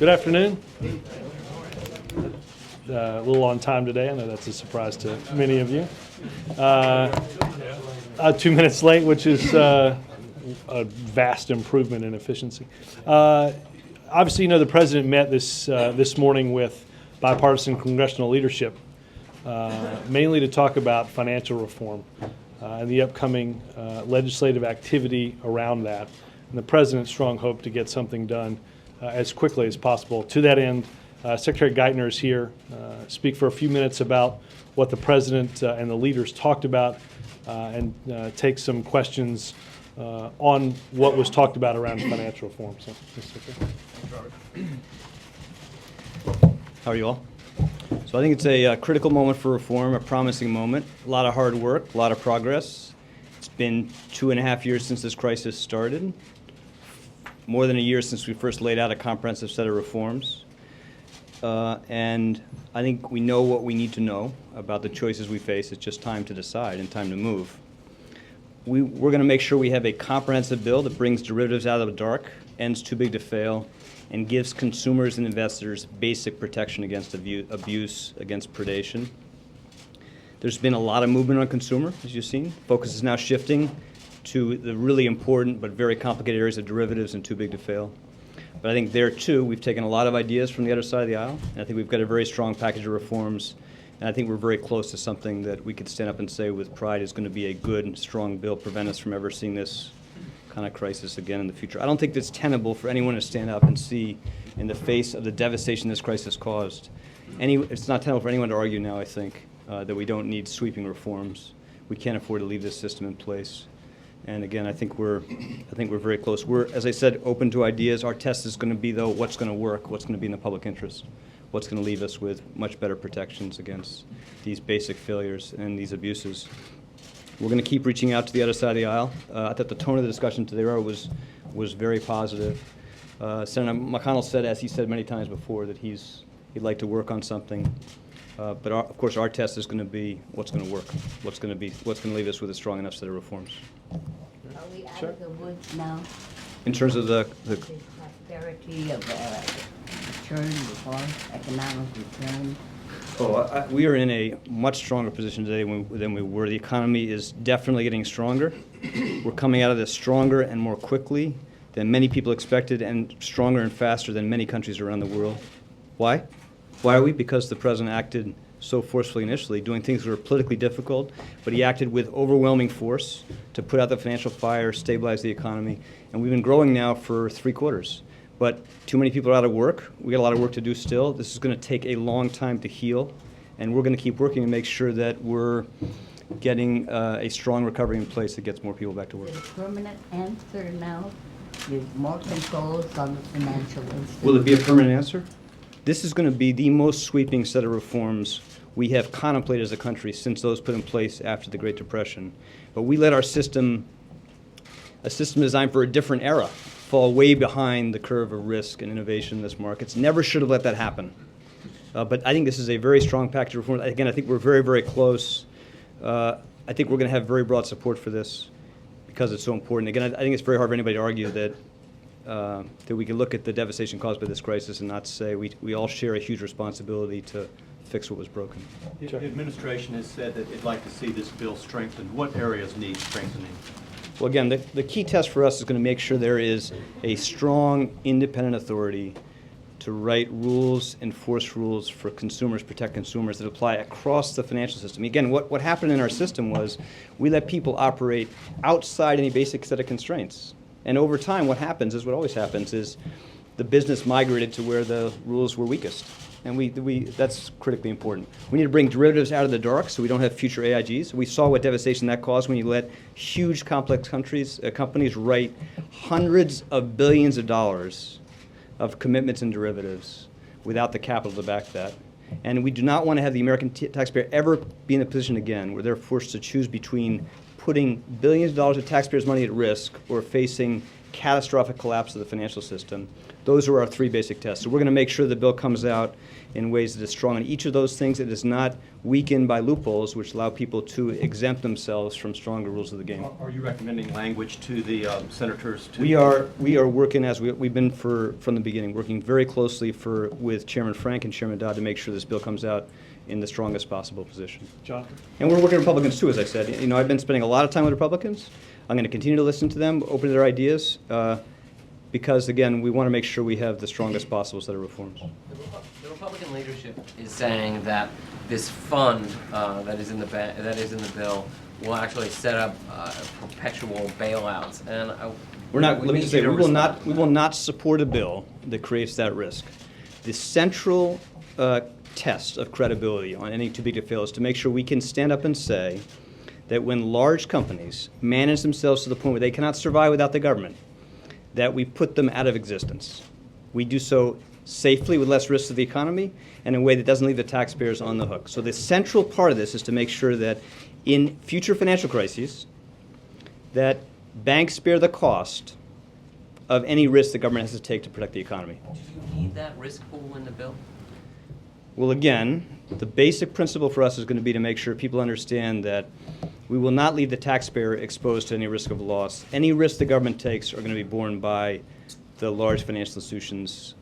Good afternoon. A little on time today. I know that's a surprise to many of you. 2 minutes late, which is a vast improvement in efficiency. Obviously, you know, the president met this morning with bipartisan congressional leadership, mainly to talk about financial reform and the upcoming legislative activity around that. And the president's strong hope to get something done as quickly as possible. To that end, Secretary Geithner is here, speak for a few minutes about what the president and the leaders talked about, and take some questions on what was talked about around financial reform. So, Mr. Secretary. How are you all? So I think it's a critical moment for reform, a promising moment, a lot of hard work, a lot of progress. It's been 2.5 years since this crisis started, more than a year since we first laid out a comprehensive set of reforms. And I think we know what we need to know about the choices we face. It's just time to decide and time to move. We're going to make sure we have a comprehensive bill that brings derivatives out of the dark, ends too big to fail, and gives consumers and investors basic protection against abuse, against predation. There's been a lot of movement on consumer, as you've seen. Focus is now shifting to the really important but very complicated areas of derivatives and too big to fail. But I think there, too, we've taken a lot of ideas from the other side of the aisle, and I think we've got a very strong package of reforms, and I think we're very close to something that we could stand up and say with pride is going to be a good and strong bill, prevent us from ever seeing this kind of crisis again in the future. I don't think it's tenable for anyone to stand up and see, in the face of the devastation this crisis caused, it's not tenable for anyone to argue now, I think, that we don't need sweeping reforms. We can't afford to leave this system in place. And again, I think we're very close. We're, as I said, open to ideas. Our test is going to be, though, what's going to work, what's going to be in the public interest, what's going to leave us with much better protections against these basic failures and these abuses. We're going to keep reaching out to the other side of the aisle. I thought the tone of the discussion today was very positive. Senator McConnell said, as he said many times before, that he'd like to work on something. But of course, our test is going to be what's going to work, what's going to leave us with a strong enough set of reforms. Are we out of the woods now? In terms of the prosperity of return, reform, economic return. We are in a much stronger position today than we were. The economy is definitely getting stronger. We're coming out of this stronger and more quickly than many people expected, and stronger and faster than many countries around the world. Why? Why are we? Because the president acted so forcefully initially, doing things that were politically difficult, but he acted with overwhelming force to put out the financial fire, stabilize the economy, and we've been growing now for 3 quarters. But too many people are out of work. We got a lot of work to do still. This is going to take a long time to heal, and we're going to keep working to make sure that we're getting a strong recovery in place that gets more people back to work. Is it a permanent answer now? With more controls on the financial institutions? Will it be a permanent answer? This is going to be the most sweeping set of reforms we have contemplated as a country since those put in place after the Great Depression. But we let our system, a system designed for a different era, fall way behind the curve of risk and innovation in this market. Never should have let that happen. But I think this is a very strong package of reforms. Again, I think we're very, very close. I think we're going to have very broad support for this because it's so important. Again, I think it's very hard for anybody to argue that we can look at the devastation caused by this crisis and not say we all share a huge responsibility to fix what was broken. The administration has said that it'd like to see this bill strengthened. What areas need strengthening? Well, again, the key test for us is going to make sure there is a strong, independent authority to write rules, enforce rules for consumers, protect consumers that apply across the financial system. Again, what happened in our system was we let people operate outside any basic set of constraints. And over time, what happens is what always happens is the business migrated to where the rules were weakest. And that's critically important. We need to bring derivatives out of the dark so we don't have future AIGs. We saw what devastation that caused when you let huge, complex companies write hundreds of billions of dollars of commitments in derivatives without the capital to back that. And we do not want to have the American taxpayer ever be in a position again where they're forced to choose between putting billions of dollars of taxpayers' money at risk or facing catastrophic collapse of the financial system. Those are our three basic tests. So we're going to make sure the bill comes out in ways that is strong on each of those things. It is not weakened by loopholes which allow people to exempt themselves from stronger rules of the game. Are you recommending language to the senators? We are working, as we've been from the beginning, working very closely with Chairman Frank and Chairman Dodd to make sure this bill comes out in the strongest possible position. Jonathan? And we're working with Republicans too, as I said. You know, I've been spending a lot of time with Republicans. I'm going to continue to listen to them, open to their ideas, because again, we want to make sure we have the strongest possible set of reforms. The Republican leadership is saying that this fund that is in the bill will actually set up perpetual bailouts. And Let me just say, we will not support a bill that creates that risk. The central test of credibility on any too big to fail is to make sure we can stand up and say that when large companies manage themselves to the point where they cannot survive without the government, that we put them out of existence. We do so safely with less risk to the economy and in a way that doesn't leave the taxpayers on the hook. So the central part of this is to make sure that in future financial crises, that banks bear the cost of any risk the government has to take to protect the economy. do you need that risk pool in the bill? Well, again, the basic principle for us is going to be to make sure people understand that we will not leave the taxpayer exposed to any risk of loss. Any risk the government takes are going to be borne by the large financial institutions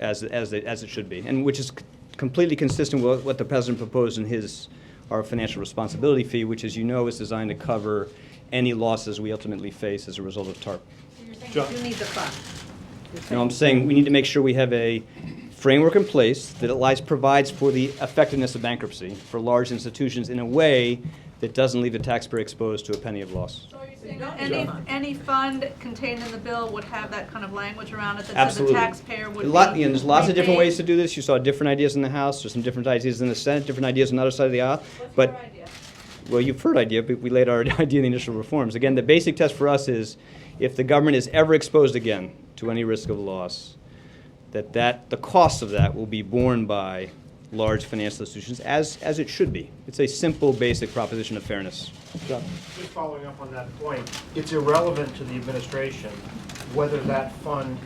as it should be, and which is completely consistent with what the President proposed in our financial responsibility fee, which, as you know, is designed to cover any losses we ultimately face as a result of TARP. So you're saying John? you do need the fund? No, I'm saying we need to make sure we have a framework in place that provides for the effectiveness of bankruptcy for large institutions in a way that doesn't leave the taxpayer exposed to a penny of loss. So are you saying that any fund contained in the bill would have that kind of language around it that says the Absolutely. taxpayer would There's lots of different repaid? ways to do this. You saw different ideas in the House. There's some different ideas in the Senate, different ideas on the other side of the aisle. What's But your idea? well, you've heard idea, but we laid our idea in the initial reforms. Again, the basic test for us is if the government is ever exposed again to any risk of loss, that the cost of that will be borne by large financial institutions, as it should be. It's a simple, basic proposition of fairness. John? Just following up on that point, it's irrelevant to the administration whether that fund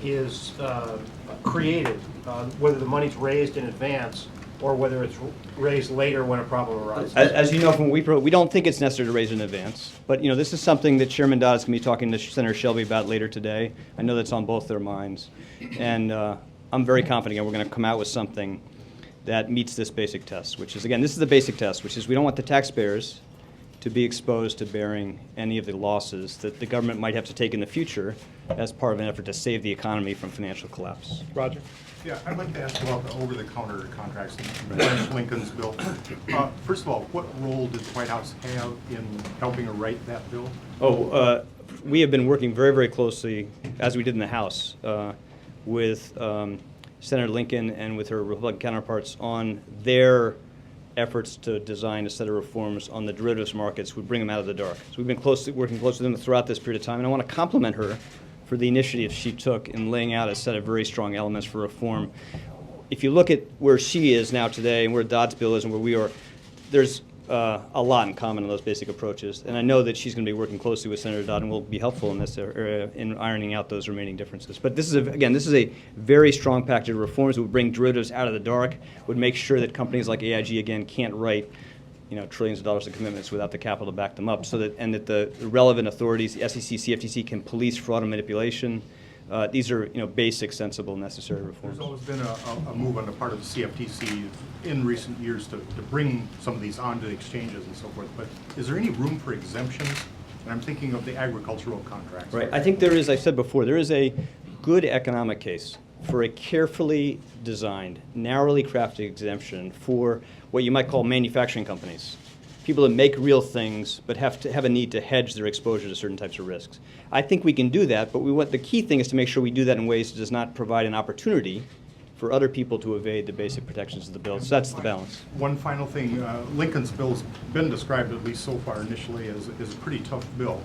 is created, whether the money's raised in advance or whether it's raised later when a problem arises. As you know from WePro, we don't think it's necessary to raise in advance. But this is something that Chairman Dodd is going to be talking to Senator Shelby about later today. I know that's on both their minds. And I'm very confident we're going to come out with something that meets this basic test, which is, again, this is the basic test, which is we don't want the taxpayers to be exposed to bearing any of the losses that the government might have to take in the future as part of an effort to save the economy from financial collapse. Roger? Yeah, I'd like to ask about the over-the-counter contracts in President Lincoln's bill. First of all, what role did the White House have in helping to write that bill? We have been working very, very closely, as we did in the House, with Senator Lincoln and with her Republican counterparts on their efforts to design a set of reforms on the derivatives markets would bring them out of the dark. So we've been working closely with them throughout this period of time, and I want to compliment her for the initiative she took in laying out a set of very strong elements for reform. If you look at where she is now today and where Dodd's bill is and where we are, there's a lot in common on those basic approaches. And I know that she's going to be working closely with Senator Dodd and will be helpful in this area in ironing out those remaining differences. But this is a very strong package of reforms that would bring derivatives out of the dark, would make sure that companies like AIG, again, can't write trillions of dollars of commitments without the capital to back them up, and that the relevant authorities, the SEC, CFTC, can police fraud and manipulation. These are basic, sensible, necessary reforms. There's always been a move on the part of the CFTC in recent years to bring some of these onto the exchanges and so forth, but is there any room for exemptions? And I'm thinking of the agricultural contracts. Right. I think there is, I said before, there is a good economic case for a carefully designed, narrowly crafted exemption for what you might call manufacturing companies. People that make real things but have to have a need to hedge their exposure to certain types of risks. I think we can do that, but the key thing is to make sure we do that in ways that does not provide an opportunity for other people to evade the basic protections of the bill. So that's the balance. One final thing, Lincoln's bill's been described, at least so far initially, as a pretty tough bill.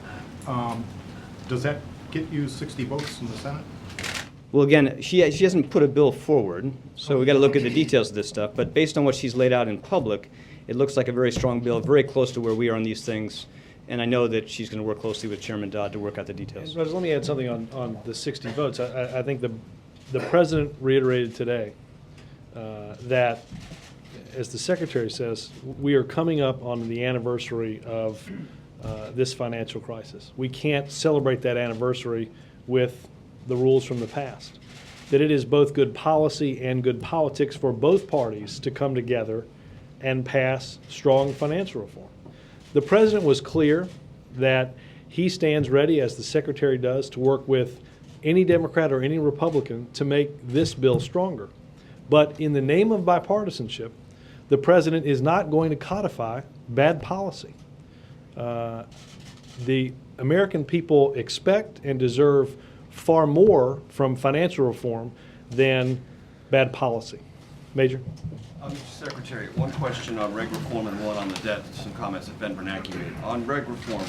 Does that get you 60 votes in the Senate? Well, again, she hasn't put a bill forward, so we've got to look at the details of this stuff. But based on what she's laid out in public, it looks like a very strong bill, very close to where we are on these things. And I know that she's going to work closely with Chairman Dodd to work out the details. Rose, let me add something on the 60 votes. I think the president reiterated today that, as the secretary says, we are coming up on the anniversary of this financial crisis. We can't celebrate that anniversary with the rules from the past. That it is both good policy and good politics for both parties to come together and pass strong financial reform. The president was clear that he stands ready, as the secretary does, to work with any Democrat or any Republican to make this bill stronger. But in the name of bipartisanship, the president is not going to codify bad policy. The American people expect and deserve far more from financial reform than bad policy. Major? Mr. Secretary, one question on reg reform and one on the debt, some comments that Ben Bernanke made. On reg reform,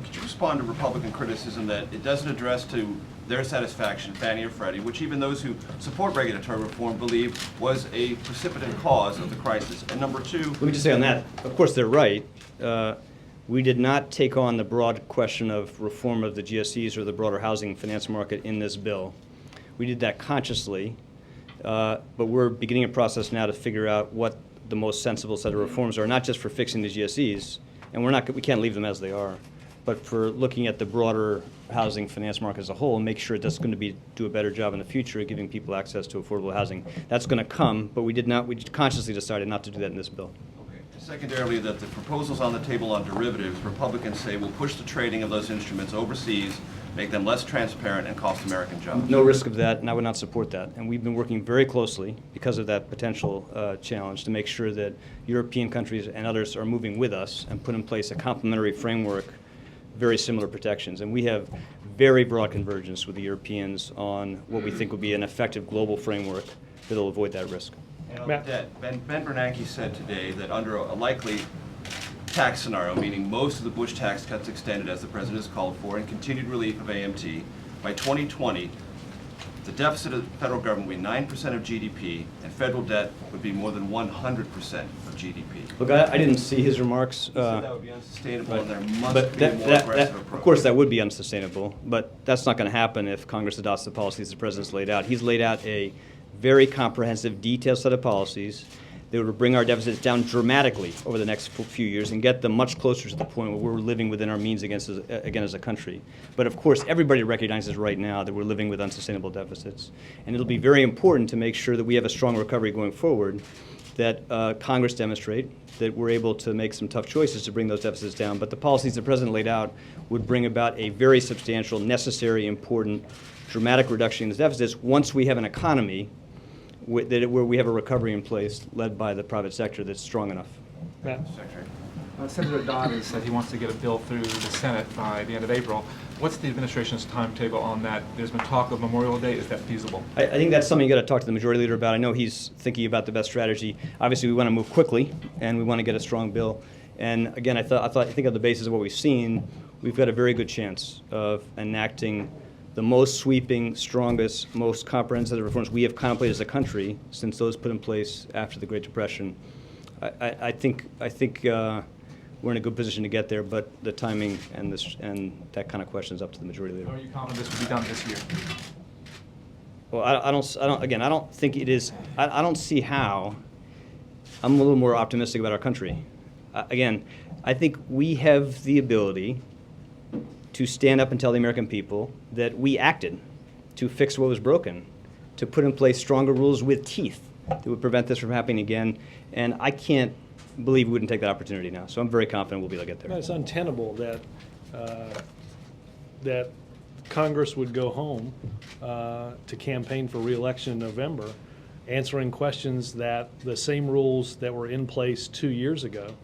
could you respond to Republican criticism that it doesn't address to their satisfaction Fannie or Freddie, which even those who support regulatory reform believe was a precipitant cause of the crisis? And number two... Let me just say on that, of course they're right. We did not take on the broad question of reform of the GSEs or the broader housing finance market in this bill. We did that consciously. But we're beginning a process now to figure out what the most sensible set of reforms are, not just for fixing the GSEs, and we can't leave them as they are, but for looking at the broader housing finance market as a whole and make sure that's going to do a better job in the future of giving people access to affordable housing. That's going to come, but we consciously decided not to do that in this bill. Okay. Secondarily, that the proposals on the table on derivatives, Republicans say will push the trading of those instruments overseas, make them less transparent, and cost American jobs. No risk of that, and I would not support that. And we've been working very closely, because of that potential challenge, to make sure that European countries and others are moving with us and put in place a complementary framework, very similar protections. And we have very broad convergence with the Europeans on what we think will be an effective global framework that will avoid that risk. And on the debt, Ben Bernanke said today that under a likely tax scenario, meaning most of the Bush tax cuts extended as the president has called for, and continued relief of AMT, by 2020, the deficit of the federal government would be 9% of GDP, and federal debt would be more than 100% of GDP. Look, I didn't see his remarks. He said that would be unsustainable, and there must But be a more aggressive approach. of course, that would be unsustainable, but that's not going to happen if Congress adopts the policies the president's laid out. He's laid out a very comprehensive, detailed set of policies that would bring our deficits down dramatically over the next few years and get them much closer to the point where we're living within our means again as a country. But of course, everybody recognizes right now that we're living with unsustainable deficits. And it'll be very important to make sure that we have a strong recovery going forward, that Congress demonstrate that we're able to make some tough choices to bring those deficits down. But the policies the president laid out would bring about a very substantial, necessary, important, dramatic reduction in the deficits once we have an economy where we have a recovery in place led by the private sector that's strong enough. Matt? Secretary. Senator Dodd has said he wants to get a bill through the Senate by the end of April. What's the administration's timetable on that? There's been talk of Memorial Day. Is that feasible? I think that's something you got to talk to the majority leader about. I know he's thinking about the best strategy. Obviously, we want to move quickly, and we want to get a strong bill. And again, I think on the basis of what we've seen, we've got a very good chance of enacting the most sweeping, strongest, most comprehensive reforms we have contemplated as a country since those put in place after the Great Depression. I think we're in a good position to get there, but the timing and that kind of question is up to the majority leader. Are you confident this will be done this year? Well, I don't think it is. I don't see how. I'm a little more optimistic about our country. Again, I think we have the ability to stand up and tell the American people that we acted to fix what was broken, to put in place stronger rules with teeth that would prevent this from happening again. And I can't believe we wouldn't take that opportunity now. So I'm very confident we'll be able to get there. It's untenable that Congress would go home to campaign for re-election in November, answering questions that the same rules that were in place 2 years ago,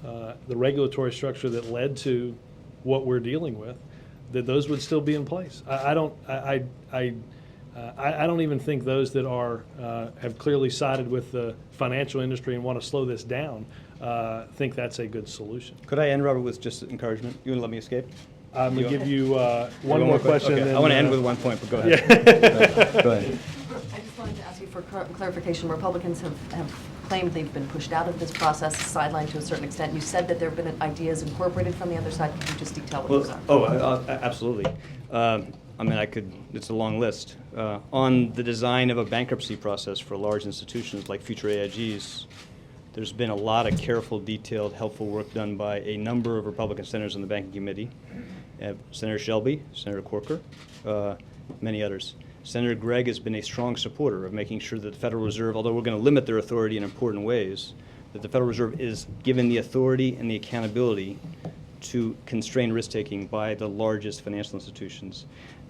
the regulatory structure that led to what we're dealing with, that those would still be in place. I don't even think those that are have clearly sided with the financial industry and want to slow this down think that's a good solution. Could I end, Robert, with just encouragement? You want to let me escape? I'm going to give you one more question. Okay. Then, I want to end with one point, but go ahead. Yeah. Go ahead. I just wanted to ask you for clarification, Republicans have claimed they've been pushed out of this process, sidelined to a certain extent. You said that there have been ideas incorporated from the other side. Could you just detail what those are? Absolutely. I mean, it's a long list. On the design of a bankruptcy process for large institutions like future AIGs, there's been a lot of careful, detailed, helpful work done by a number of Republican senators on the Banking Committee. Senator Shelby, Senator Corker, many others. Senator Gregg has been a strong supporter of making sure that the Federal Reserve, although we're going to limit their authority in important ways, that the Federal Reserve is given the authority and the accountability to constrain risk-taking by the largest financial institutions.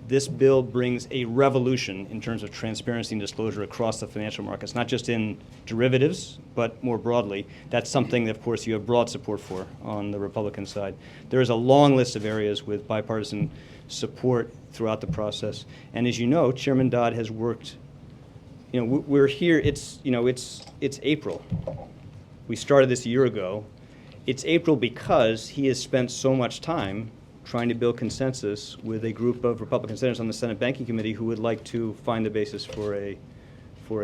This bill brings a revolution in terms of transparency and disclosure across the financial markets, not just in derivatives, but more broadly. That's something that, of course, you have broad support for on the Republican side. There is a long list of areas with bipartisan support throughout the process. And as you know, Chairman Dodd has worked, we're here, it's April. We started this a year ago. It's April because he has spent so much time trying to build consensus with a group of Republican senators on the Senate Banking Committee who would like to find the basis for a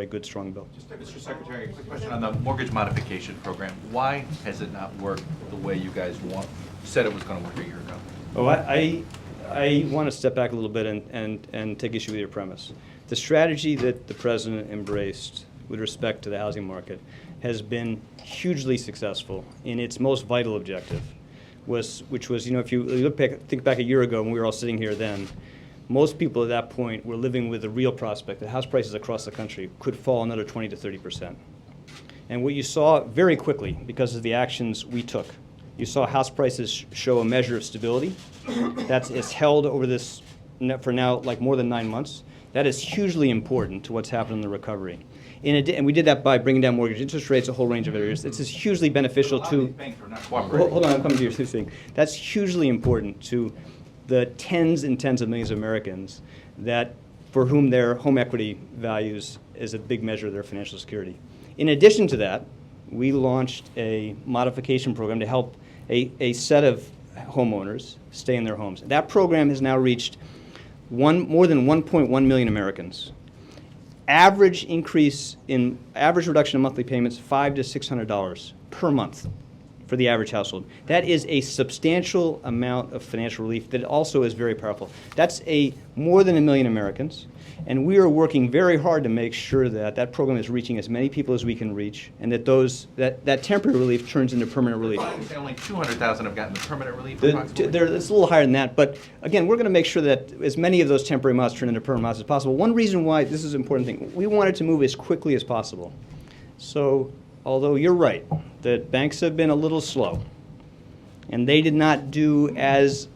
good, strong bill. Mr. Secretary, a quick question on the mortgage modification program. Why has it not worked the way you guys said it was going to work a year ago? Oh, I want to step back a little bit and take issue with your premise. The strategy that the President embraced with respect to the housing market has been hugely successful in its most vital objective, which was, if you think back a year ago when we were all sitting here then, most people at that point were living with the real prospect that house prices across the country could fall another 20 to 30%. And what you saw very quickly, because of the actions we took, you saw house prices show a measure of stability. It's held over this, for now, like more than 9 months. That is hugely important to what's happened in the recovery. And we did that by bringing down mortgage interest rates, a whole range of areas. This is hugely beneficial to. Hold on, I'm coming to your thing. That's hugely important to the tens and tens of millions of Americans for whom their home equity values is a big measure of their financial security. In addition to that, we launched a modification program to help a set of homeowners stay in their homes. That program has now reached more than 1.1 million Americans. Average reduction in monthly payments, $500 to $600 per month for the average household. That is a substantial amount of financial relief that also is very powerful. That's more than 1 million Americans, and we are working very hard to make sure that program is reaching as many people as we can reach, and that temporary relief turns into permanent relief. You say only 200,000 have gotten the permanent relief. It's a little higher than that, but again, we're going to make sure that as many of those temporary amounts turn into permanent amounts as possible. One reason why this is an important thing, we wanted to move as quickly as possible. So, although you're right that banks have been a little slow, and they did not do as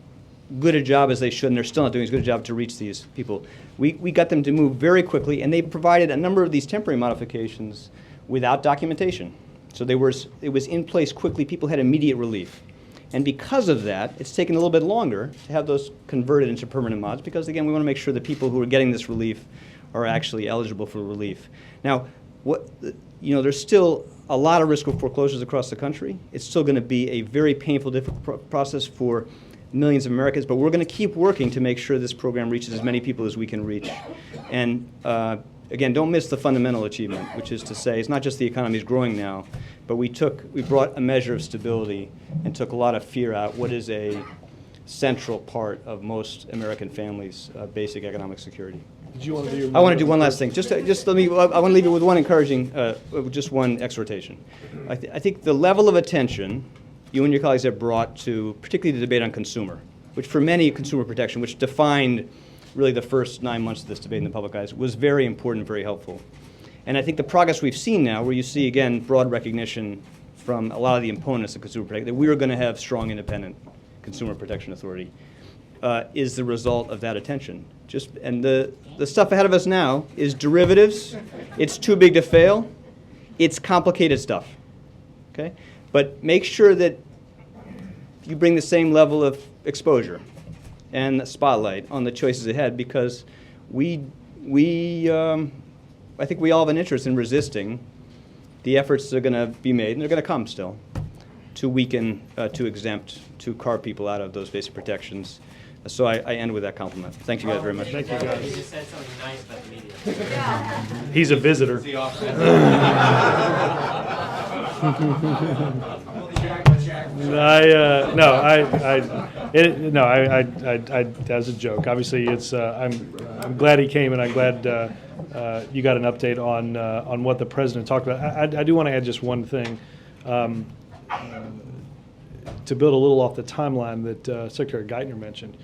good a job as they should, and they're still not doing as good a job to reach these people. We got them to move very quickly, and they provided a number of these temporary modifications without documentation. So it was in place quickly. People had immediate relief. And because of that, it's taken a little bit longer to have those converted into permanent mods because, again, we want to make sure that people who are getting this relief are actually eligible for relief. Now, there's still a lot of risk of foreclosures across the country. It's still going to be a very painful, difficult process for millions of Americans, but we're going to keep working to make sure this program reaches as many people as we can reach. And again, don't miss the fundamental achievement, which is to say it's not just the economy is growing now, but we brought a measure of stability and took a lot of fear out, what is a central part of most American families' basic economic security. Did you want to do I want to do one last thing. I want to leave it with one encouraging, just one exhortation. I think the level of attention you and your colleagues have brought to, particularly the debate on consumer, which for many, consumer protection, which defined really the first 9 months of this debate in the public eyes, was very important, very helpful. And I think the progress we've seen now, where you see, again, broad recognition from a lot of the opponents of consumer protection, that we are going to have strong, independent consumer protection authority, is the result of that attention. And the stuff ahead of us now is derivatives. It's too big to fail. It's complicated stuff. Okay? But make sure that you bring the same level of exposure and spotlight on the choices ahead, because I think we all have an interest in resisting the efforts that are going to be made, and they're going to come still, to weaken, to exempt, to carve people out of those basic protections So I end with that compliment. Thank you guys very much. Thank you, He guys. just said something nice about the media. He's a visitor. That was a joke. Obviously, it's. I'm glad he came, and I'm glad you got an update on what the president talked about. I do want to add just one thing, to build a little off the timeline that Secretary Geithner mentioned.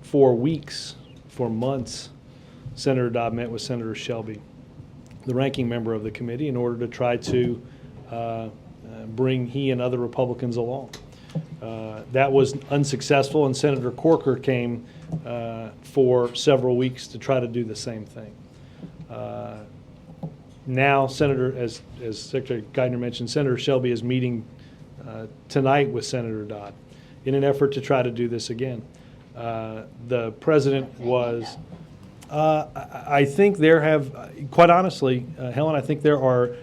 For weeks, for months, Senator Dodd met with Senator Shelby, the ranking member of the committee, in order to try to bring he and other Republicans along. That was unsuccessful, and Senator Corker came for several weeks to try to do the same thing. Now, Senator, as Secretary Geithner mentioned, Senator Shelby is meeting tonight with Senator Dodd in an effort to try to do this again. The president was, I think there have, quite honestly, Helen, I think there are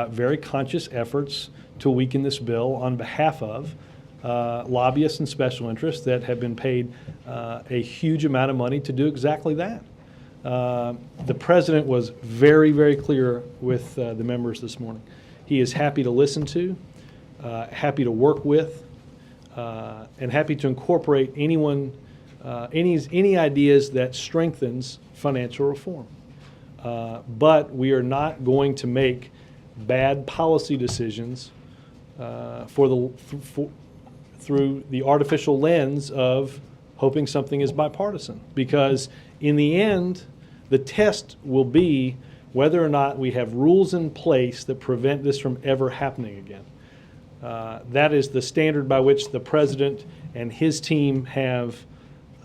very conscious efforts to weaken this bill on behalf of lobbyists and special interests that have been paid a huge amount of money to do exactly that. The president was very, very clear with the members this morning. He is happy to listen to, happy to work with, and happy to incorporate any ideas that strengthens financial reform. But we are not going to make bad policy decisions through the artificial lens of hoping something is bipartisan. Because in the end, the test will be whether or not we have rules in place that prevent this from ever happening again. That is the standard by which the president and his team have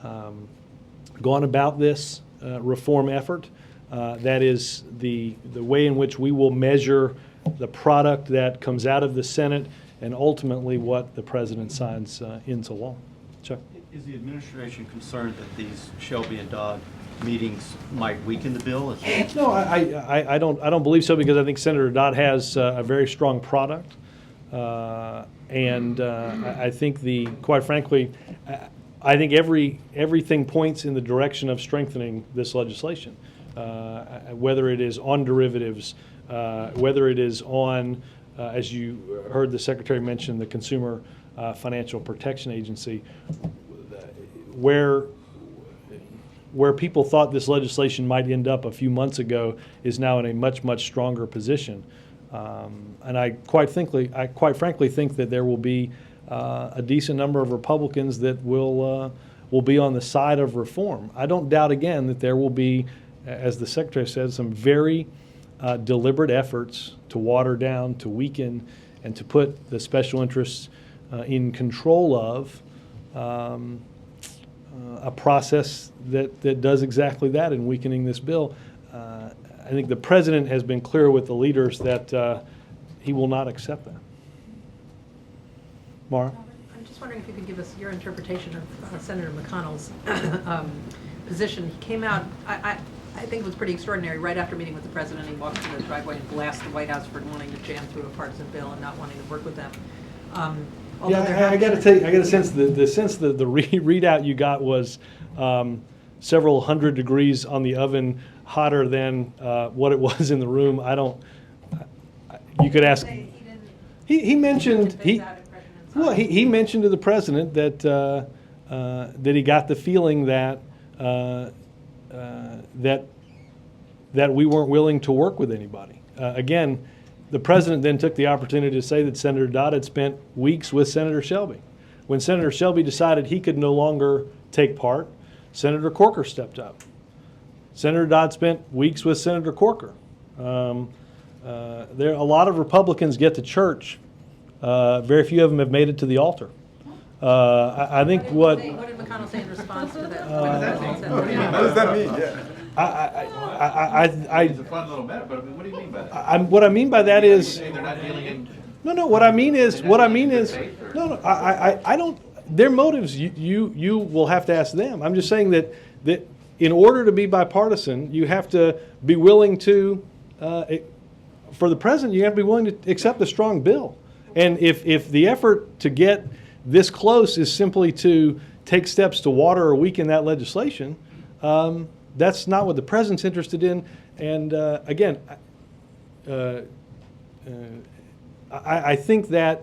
gone about this reform effort. That is the way in which we will measure the product that comes out of the Senate and ultimately what the president signs into law. Chuck? Is the administration concerned that these Shelby and Dodd meetings might weaken the bill? No, I don't believe so, because I think Senator Dodd has a very strong product. And I think quite frankly, I think everything points in the direction of strengthening this legislation, whether it is on derivatives, whether it is on, as you heard the Secretary mention, the Consumer Financial Protection Agency, where people thought this legislation might end up a few months ago is now in a much, much stronger position. And I quite frankly think that there will be a decent number of Republicans that will be on the side of reform. I don't doubt again that there will be, as the Secretary said, some very deliberate efforts to water down, to weaken, and to put the special interests in control of a process that does exactly that in weakening this bill. I think the president has been clear with the leaders that he will not accept that. Mara? I'm just wondering if you could give us your interpretation of Senator McConnell's position. He came out, I think it was pretty extraordinary. Right after meeting with the president, he walked to the driveway and blasted the White House for wanting to jam through a partisan bill and not wanting to work with them. Yeah, I got to tell you, I got a sense the readout you got was several hundred degrees on the oven hotter than what it was in the room. You could ask. He mentioned he mentioned to the president that he got the feeling that that we weren't willing to work with anybody. Again, the president then took the opportunity to say that Senator Dodd had spent weeks with Senator Shelby. When Senator Shelby decided he could no longer take part, Senator Corker stepped up. Senator Dodd spent weeks with Senator Corker. There a lot of Republicans get to church. Very few of them have made it to the altar. I think what did McConnell say in response to that? What does that mean? Yeah. It's a fun little matter, but what do you mean by that? What I mean by that is They're not dealing in. no. What I mean is no. I don't. Their motives, you will have to ask them. I'm just saying that in order to be bipartisan, you have to be willing to, for the president, you have to be willing to accept a strong bill. And if the effort to get this close is simply to take steps to water or weaken that legislation, that's not what the president's interested in. And again, I think that,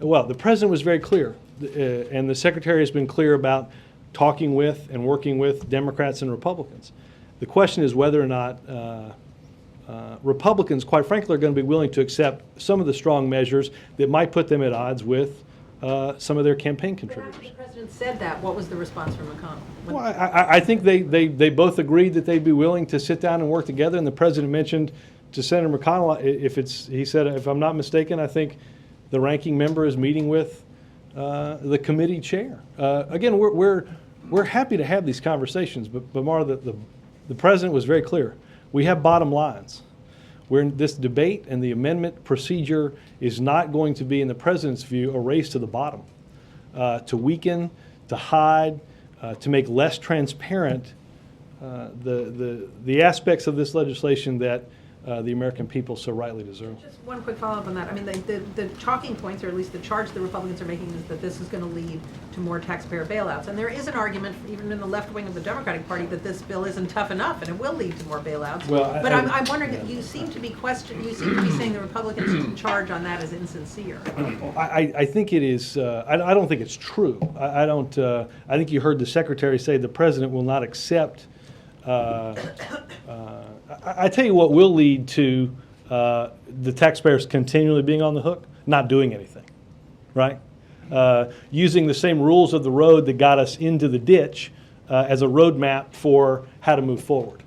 well, the president was very clear, and the secretary has been clear about talking with and working with Democrats and Republicans. The question is whether or not Republicans, quite frankly, are going to be willing to accept some of the strong measures that might put them at odds with some of their campaign contributors. But after the president said that, what was the response from McConnell? Well, I think they both agreed that they'd be willing to sit down and work together, and the president mentioned to Senator McConnell, he said, if I'm not mistaken, I think the ranking member is meeting with the committee chair. Again, we're happy to have these conversations, but Mara, the president was very clear. We have bottom lines. We're in this debate, and the amendment procedure is not going to be, in the president's view, a race to the bottom, to weaken, to hide, to make less transparent the aspects of this legislation that the American people so rightly deserve. Just one quick follow-up on that. I mean, the talking points, or at least the charge the Republicans are making, is that this is going to lead to more taxpayer bailouts. And there is an argument, even in the left wing of the Democratic Party, that this bill isn't tough enough and it will lead to more bailouts. Well, but I'm wondering, you seem to be saying the Republicans' charge on that is insincere. I think it is. I don't think it's true. I don't. I think you heard the secretary say the president will not accept. I tell you what will lead to the taxpayers continually being on the hook, not doing anything, right? Using the same rules of the road that got us into the ditch as a roadmap for how to move forward.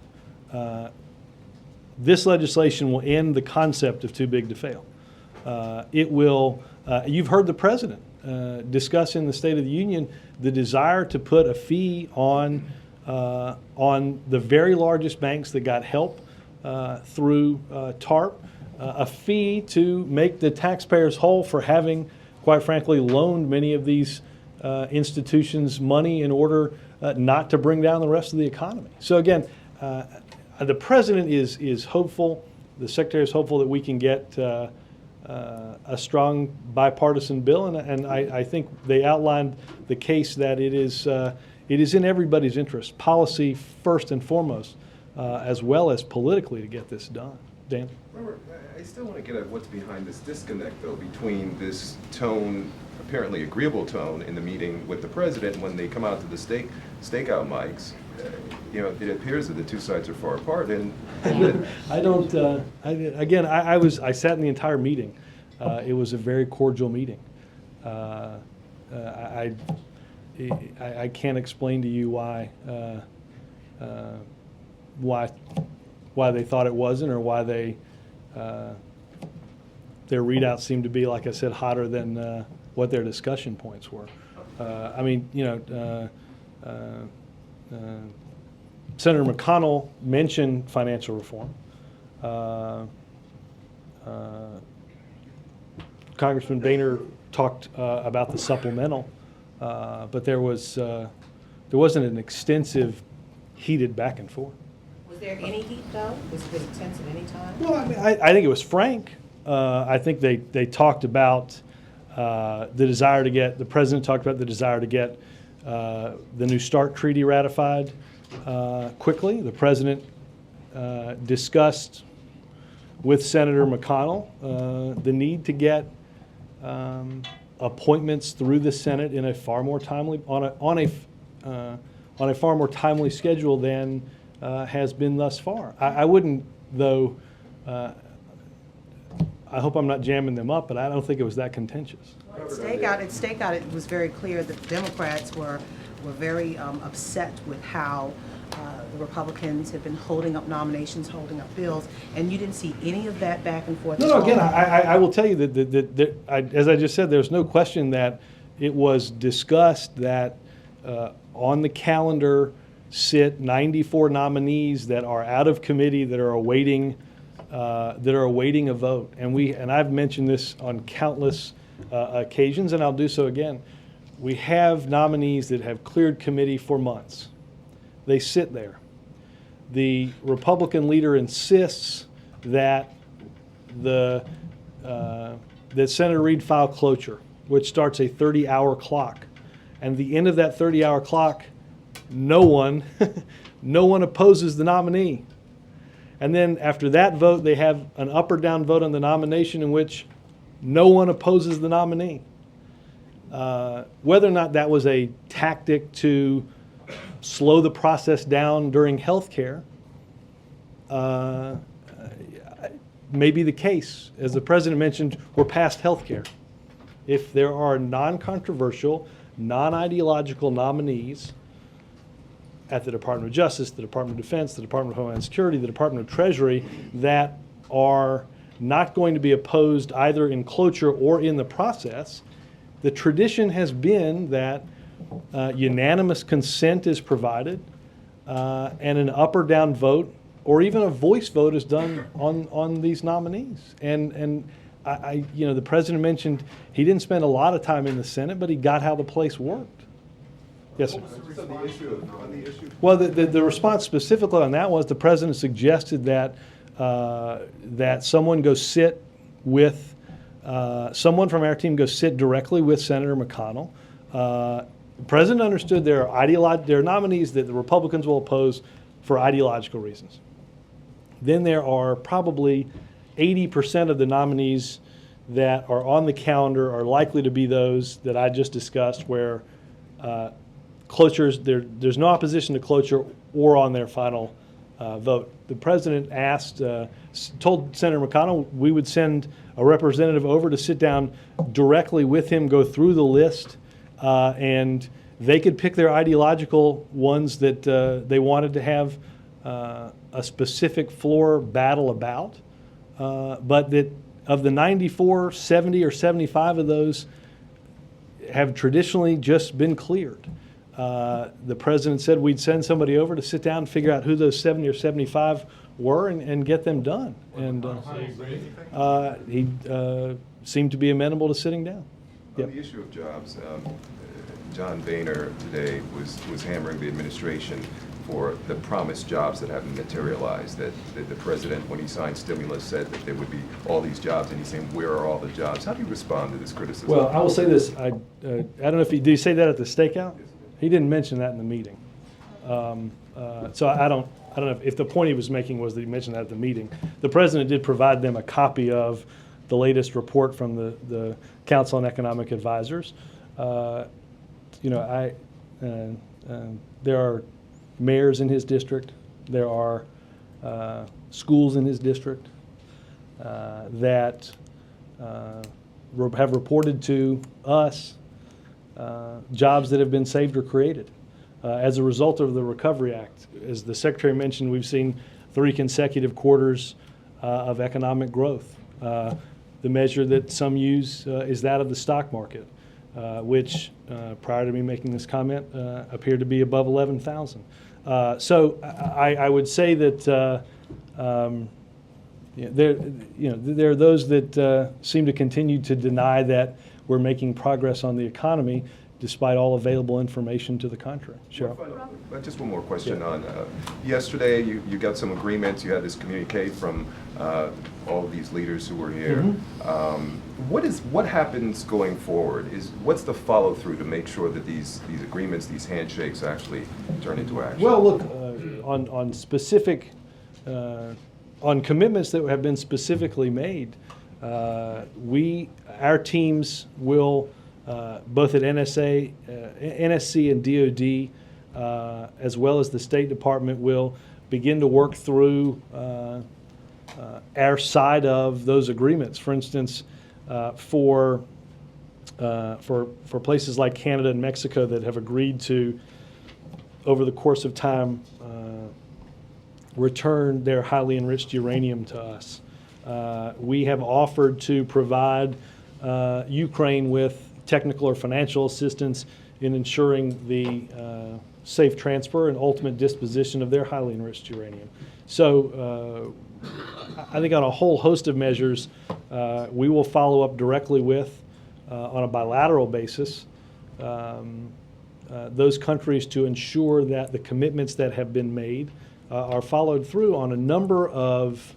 This legislation will end the concept of too big to fail. It will, you've heard the president discuss in the State of the Union the desire to put a fee on the very largest banks that got help through TARP, a fee to make the taxpayers whole for having, quite frankly, loaned many of these institutions money in order not to bring down the rest of the economy. So again, the president is hopeful, the secretary is hopeful that we can get a strong bipartisan bill, and I think they outlined the case that it is in everybody's interest, policy first and foremost, as well as politically, to get this done. Dan? Robert, I still want to get at what's behind this disconnect, though, between this tone, apparently agreeable tone, in the meeting with the president when they come out to the stakeout mics. You know, it appears that the two sides are far apart, and I don't. I sat in the entire meeting. It was a very cordial meeting. I can't explain to you why they thought it wasn't, or why their readouts seemed to be, like I said, hotter than what their discussion points were. I mean, you know, Senator McConnell mentioned financial reform. Congressman Boehner talked about the supplemental, but there wasn't an extensive, heated back and forth. Was there any heat, though? Was it intense at any time? Well, I mean, I think it was frank. I think they talked about the desire to get, the president talked about the desire to get the New START treaty ratified quickly. The president discussed with Senator McConnell the need to get appointments through the Senate in a far more timely, on a far more timely schedule than has been thus far. I wouldn't, though. I hope I'm not jamming them up, but I don't think it was that contentious. At stakeout, it was very clear that the Democrats were very upset with how the Republicans have been holding up nominations, holding up bills, and you didn't see any of that back and forth. No, again, I will tell you that as I just said, there's no question that it was discussed that on the calendar sit 94 nominees that are out of committee, that are awaiting a vote. And I've mentioned this on countless occasions, and I'll do so again. We have nominees that have cleared committee for months. They sit there. The Republican leader insists that that Senator Reid file cloture, which starts a 30-hour clock. and at the end of that 30-hour clock, no one opposes the nominee. And then after that vote, they have an up or down vote on the nomination in which no one opposes the nominee. Whether or not that was a tactic to slow the process down during health care may be the case. As the president mentioned, we're past health care. If there are non-controversial, non-ideological nominees at the Department of Justice, the Department of Defense, the Department of Homeland Security, the Department of Treasury, that are not going to be opposed either in cloture or in the process, the tradition has been that unanimous consent is provided and an up or down vote or even a voice vote is done on these nominees. And the president mentioned he didn't spend a lot of time in the Senate, but he got how the place worked. Yes, sir. Well, the response specifically on that was the president suggested that that someone go sit with someone from our team go sit directly with Senator McConnell. The president understood there are nominees that the Republicans will oppose for ideological reasons. Then there are probably 80% of the nominees that are on the calendar are likely to be those that I just discussed, where there's no opposition to cloture or on their final vote. The president told Senator McConnell we would send a representative over to sit down directly with him, go through the list, and they could pick their ideological ones that they wanted to have a specific floor battle about. But that of the 94, 70 or 75 of those have traditionally just been cleared. The president said we'd send somebody over to sit down and figure out who those 70 or 75 were and get them done. And he seemed to be amenable to sitting down. On the issue of jobs, John Boehner today was hammering the administration for the promised jobs that haven't materialized, that the president, when he signed stimulus, said that there would be all these jobs, and he's saying, where are all the jobs? How do you respond to this criticism? Well, I will say this. I don't know if did he say that at the stakeout? He didn't mention that in the meeting. So I don't know if the point he was making was that he mentioned that at the meeting. The president did provide them a copy of the latest report from the Council on Economic Advisors. There are mayors in his district. There are schools in his district that have reported to us jobs that have been saved or created as a result of the Recovery Act. As the Secretary mentioned, we've seen 3 consecutive quarters of economic growth. The measure that some use is that of the stock market, which prior to me making this comment appeared to be above 11,000. So I would say that there are those that seem to continue to deny that we're making progress on the economy despite all available information to the contrary. Cheryl? Just one more question on, yesterday you got some agreements, you had this communique from all of these leaders who were here. What happens going forward? What's the follow through to make sure that these agreements, these handshakes actually turn into action? Well, look, on specific, on commitments that have been specifically made, our teams will, both at NSC and DOD, as well as the State Department, will begin to work through our side of those agreements. For instance, for places like Canada and Mexico that have agreed to, over the course of time, return their highly enriched uranium to us. We have offered to provide Ukraine with technical or financial assistance in ensuring the safe transfer and ultimate disposition of their highly enriched uranium. So I think on a whole host of measures, we will follow up directly with, on a bilateral basis, those countries to ensure that the commitments that have been made are followed through on a number of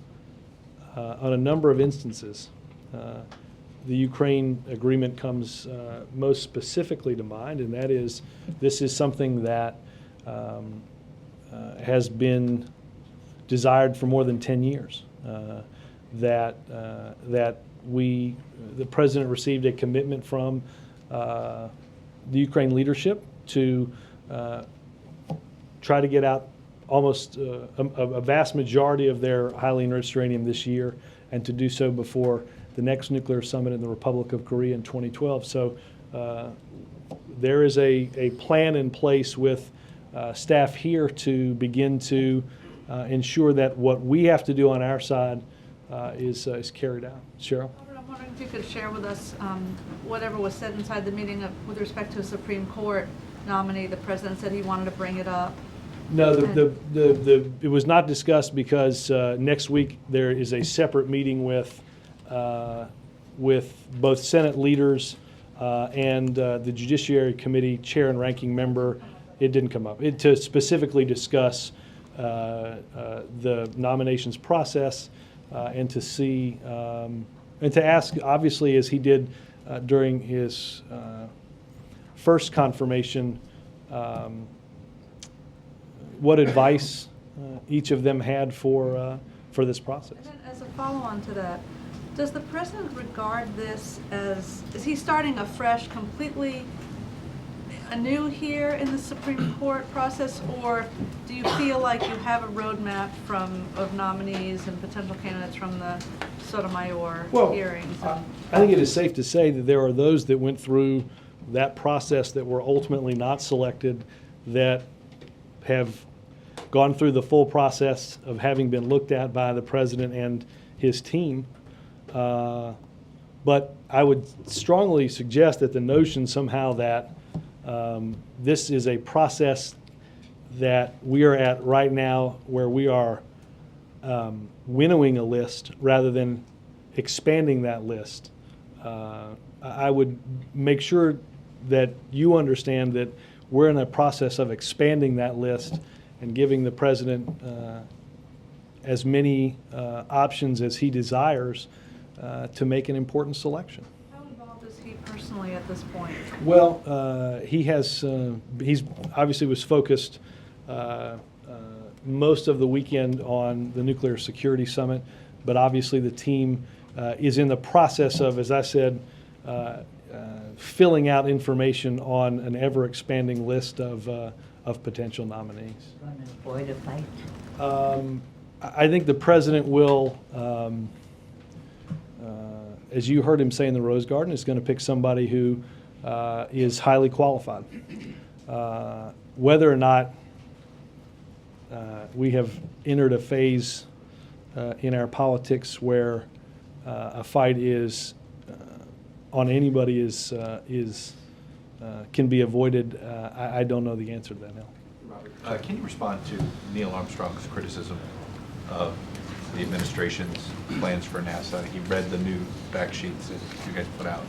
instances. the Ukraine agreement comes most specifically to mind, and that is this is something that has been desired for more than 10 years. That the president received a commitment from the Ukraine leadership to try to get out almost a vast majority of their highly enriched uranium this year, and to do so before the next nuclear summit in the Republic of Korea in 2012. So there is a plan in place with staff here to begin to ensure that what we have to do on our side is carried out. Cheryl? Robert, I'm wondering if you could share with us whatever was said inside the meeting with respect to a Supreme Court nominee. The president said he wanted to bring it up. No, it was not discussed because next week there is a separate meeting with both Senate leaders and the Judiciary Committee chair and ranking member. It didn't come up. To specifically discuss the nominations process and to see and to ask, obviously, as he did during his first confirmation, what advice each of them had for this process. And then as a follow-on to that, does the president regard this as, is he starting afresh, completely anew here in the Supreme Court process, or do you feel like you have a roadmap of nominees and potential candidates from the Sotomayor hearings? I think it is safe to say that there are those that went through that process that were ultimately not selected, that have gone through the full process of having been looked at by the president and his team. But I would strongly suggest that the notion somehow that this is a process that we are at right now where we are winnowing a list rather than expanding that list. I would make sure that you understand that we're in a process of expanding that list and giving the president as many options as he desires to make an important selection. How involved is he personally at this point? Well, he's obviously was focused most of the weekend on the Nuclear Security Summit, but obviously the team is in the process of, as I said, filling out information on an ever-expanding list of potential nominees. Going to avoid a fight? I think the president will, as you heard him say in the Rose Garden, is going to pick somebody who is highly qualified. Whether or not we have entered a phase in our politics where a fight is on anybody can be avoided, I don't know the answer to that now. Robert, can you respond to Neil Armstrong's criticism of the administration's plans for NASA? He read the new fact sheets that you guys put out.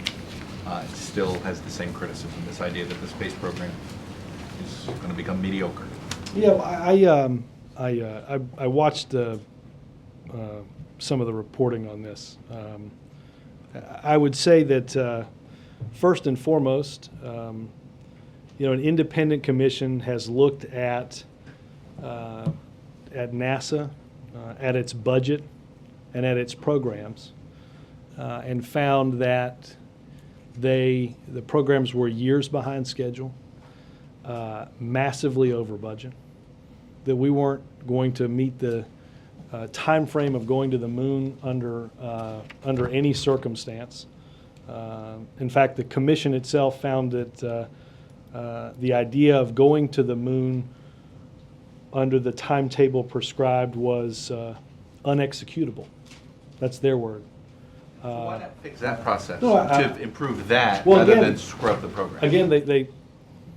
It still has the same criticism, this idea that the space program is going to become mediocre. Yeah, I watched some of the reporting on this. I would say that first and foremost, an independent commission has looked at NASA, at its budget, and at its programs, and found that the programs were years behind schedule, massively over budget, that we weren't going to meet the time frame of going to the moon under any circumstance. In fact, the commission itself found that the idea of going to the moon under the timetable prescribed was unexecutable. That's their word. Why not fix that process to improve that well, rather again, than scrub the program?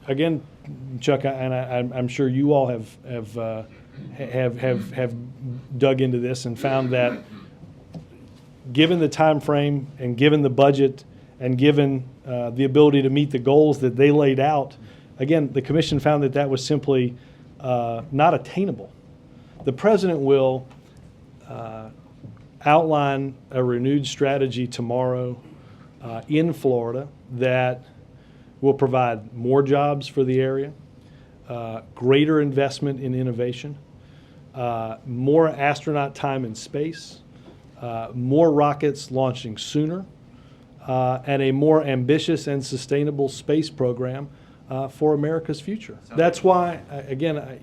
Again, Chuck, and I'm sure you all have dug into this and found that given the time frame and given the budget and given the ability to meet the goals that they laid out, again, the commission found that that was simply not attainable. The president will outline a renewed strategy tomorrow in Florida that will provide more jobs for the area, greater investment in innovation, more astronaut time in space, more rockets launching sooner, and a more ambitious and sustainable space program for America's future. That's why, again,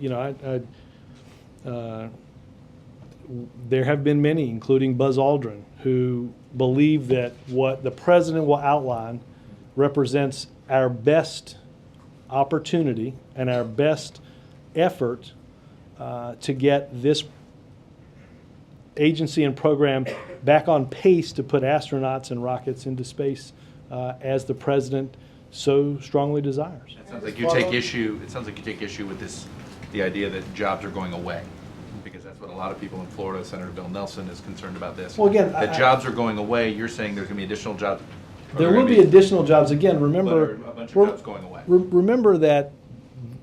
there have been many, including Buzz Aldrin, who believe that what the president will outline represents our best opportunity and our best effort to get this agency and program back on pace to put astronauts and rockets into space as the president so strongly desires. It sounds like you take issue. It sounds like you take issue with this, the idea that jobs are going away, because that's what a lot of people in Florida. Senator Bill Nelson is concerned about this. Well, again, that jobs are going away. You're saying there's going to be additional jobs. There will be additional jobs. Again, remember, a bunch of jobs going away. Remember that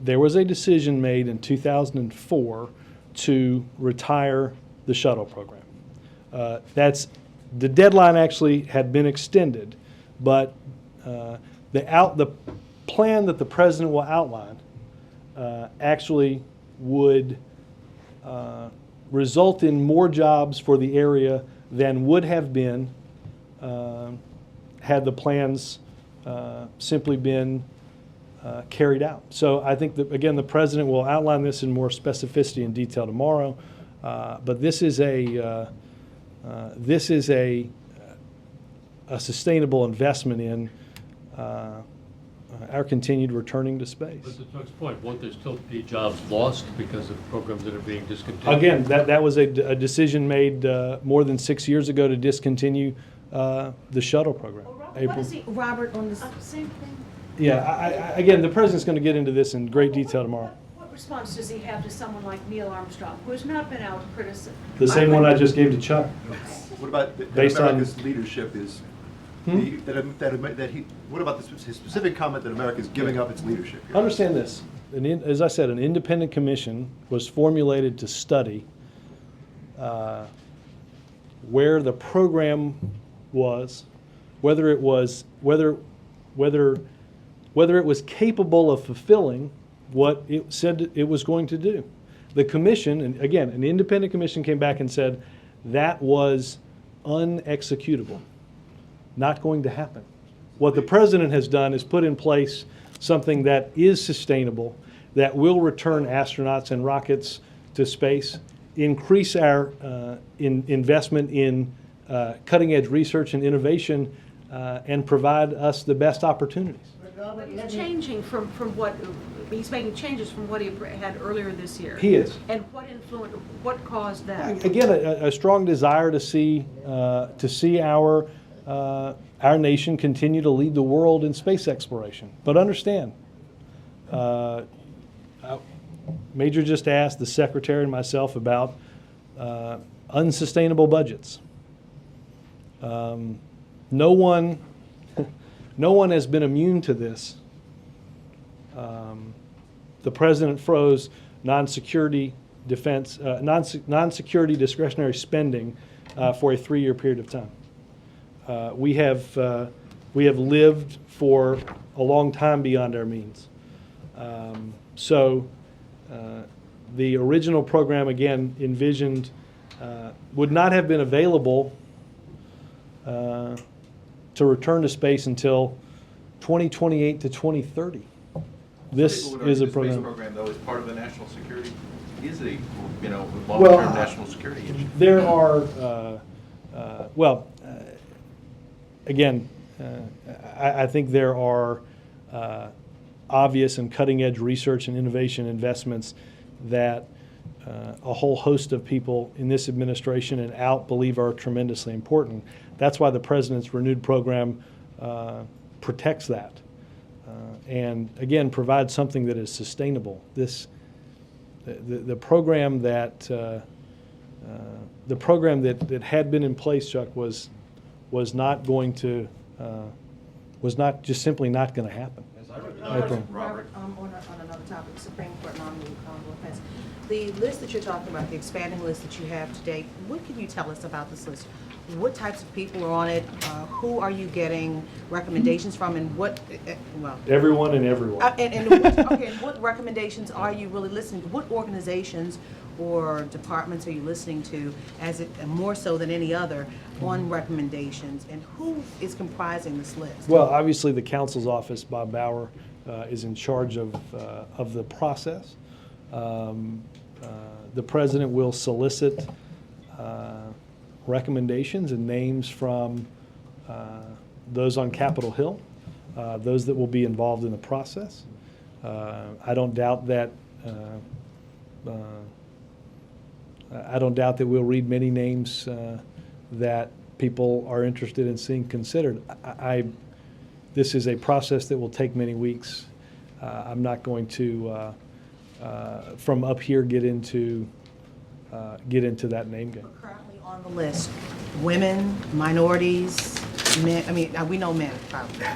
there was a decision made in 2004 to retire the shuttle program. The deadline actually had been extended, but the plan that the president will outline actually would result in more jobs for the area than would have been had the plans simply been carried out. So I think that, again, the president will outline this in more specificity and detail tomorrow. But this is a sustainable investment in our continued returning to space. But to Chuck's point, won't there still be jobs lost because of programs that are being discontinued? Again, that was a decision made more than 6 years ago to discontinue the shuttle program. Robert, on this? Same thing. Yeah, again, the president's going to get into this in great detail tomorrow. What response does he have to someone like Neil Armstrong, who has not been out criticism? The same one I just gave to Chuck. What about that Based on- America's leadership is, what about his specific comment that America is giving up its leadership here? Understand this. As I said, an independent commission was formulated to study where the program was, whether it was capable of fulfilling what it said it was going to do. The commission, and again, an independent commission came back and said that was unexecutable, not going to happen. What the president has done is put in place something that is sustainable, that will return astronauts and rockets to space, increase our investment in cutting-edge research and innovation, and provide us the best opportunities. But he's changing from what, he's making changes from what he had earlier this year. He is. And what caused that? Again, a strong desire to see our nation continue to lead the world in space exploration. But understand, Major just asked the secretary and myself about unsustainable budgets. No one has been immune to this. The president froze non-security defense, non-security discretionary spending for a 3-year period of time. We have lived for a long time beyond our means. So the original program, again, envisioned would not have been available to return to space until 2028 to 2030. This is a program. The space program, though, is part of the national security. Is a long-term Well, national security issue. There are again, I think there are obvious and cutting-edge research and innovation investments that a whole host of people in this administration and out believe are tremendously important. That's why the president's renewed program protects that, and again provides something that is sustainable. The program that had been in place, Chuck, was not going to was not just simply not going to happen. Robert, on another topic, Supreme Court nominee Kamala Harris. The list that you're talking about, the expanding list that you have today, what can you tell us about this list? what types of people are on it? Who are you getting recommendations from, and what, well... Everyone and everyone. And what recommendations are you really listening to? What organizations or departments are you listening to, as it, more so than any other, on recommendations, and who is comprising this list? Well, obviously, the council's office, Bob Bauer, is in charge of the process. The president will solicit recommendations and names from those on Capitol Hill, those that will be involved in the process. I don't doubt that we'll read many names that people are interested in seeing considered. This is a process that will take many weeks. I'm not going to, from up here, get into that name game. Currently on the list, women, minorities, men, I mean, we know men probably,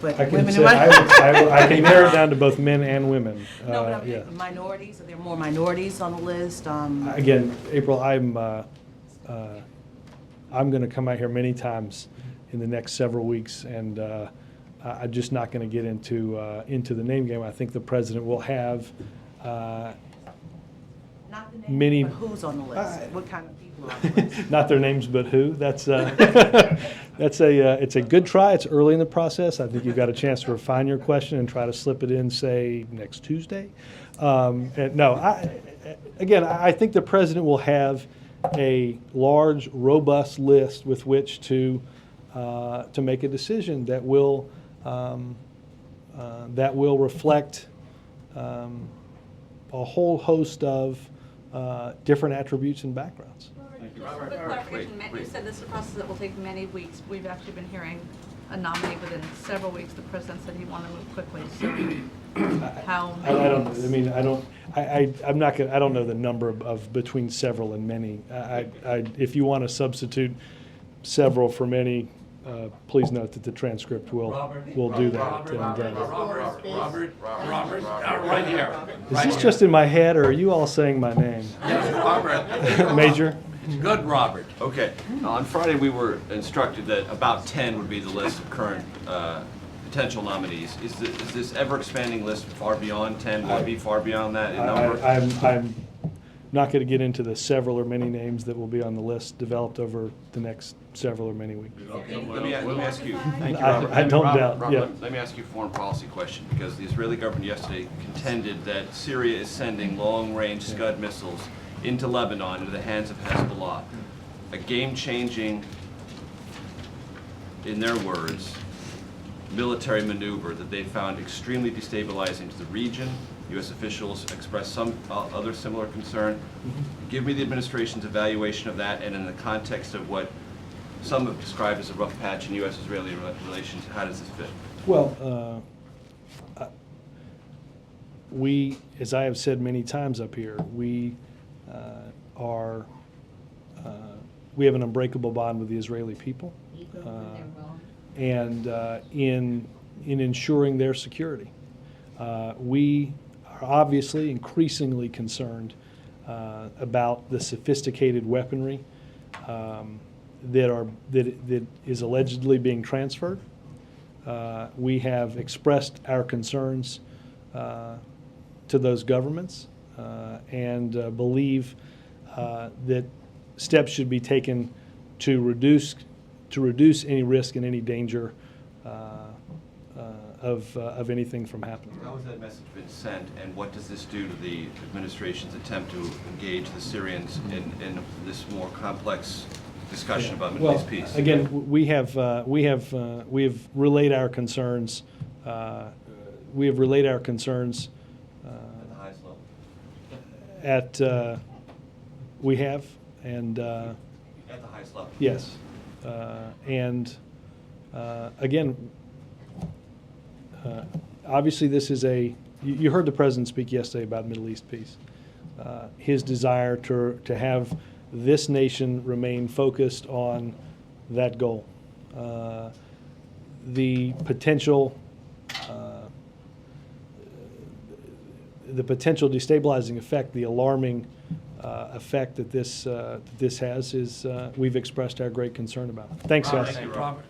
but I can women say, I can narrow it down to both men and women. No, but I mean, Yeah. minorities, are there more minorities on the list? Again, April, I'm going to come out here many times in the next several weeks, and I'm just not going to get into the name game. I think the president will have Not the name, many. but who's on the list? What kind of people are on the list? Not their names, but who. That's it's a good try. It's early in the process. I think you've got a chance to refine your question and try to slip it in, say, next Tuesday. And no, I think the president will have a large, robust list with which to make a decision that will reflect a whole host of different attributes and backgrounds. Robert, quick clarification, you said this is a process that will take many weeks. We've actually been hearing a nominee within several weeks. The president said he wanted to move quickly, so how many I don't know the number of between several and many. If you want to substitute several for many, please note that the transcript will do that. Robert, right here. Is this just in my head, or are you all saying my name? Yes, Robert. Major? Good, Robert. Okay. On Friday, we were instructed that about 10 would be the list of current potential nominees. Is this ever-expanding list far beyond 10? Will it be far beyond that in number? I'm not going to get into the several or many names that will be on the list developed over the next several or many weeks. Okay. Let me ask you. Thank you, I Robert. don't doubt. Robert, Yeah. let me ask you a foreign policy question, because the Israeli government yesterday contended that Syria is sending long-range Scud missiles into Lebanon, into the hands of Hezbollah. A game-changing, in their words, military maneuver that they found extremely destabilizing to the region. U.S. officials expressed some other similar concern. Give me the administration's evaluation of that, and in the context of what some have described as a rough patch in U.S.-Israeli relations, how does this fit? Well, we, as I have said many times up here, we have an unbreakable bond with the Israeli people, and in ensuring their security. We are obviously increasingly concerned about the sophisticated weaponry that is allegedly being transferred. We have expressed our concerns to those governments and believe that steps should be taken to reduce any risk and any danger of anything from happening. How has that message been sent, and what does this do to the administration's attempt to engage the Syrians in this more complex discussion about Middle East peace? Again, we have relayed our concerns. We have relayed our concerns at the highest level. We have, and at the highest level. Yes, and again, obviously this is you heard the president speak yesterday about Middle East peace. His desire to have this nation remain focused on that goal. The potential destabilizing effect, the alarming effect that this has is we've expressed our great concern about. Thanks, guys. Thank you, Robert.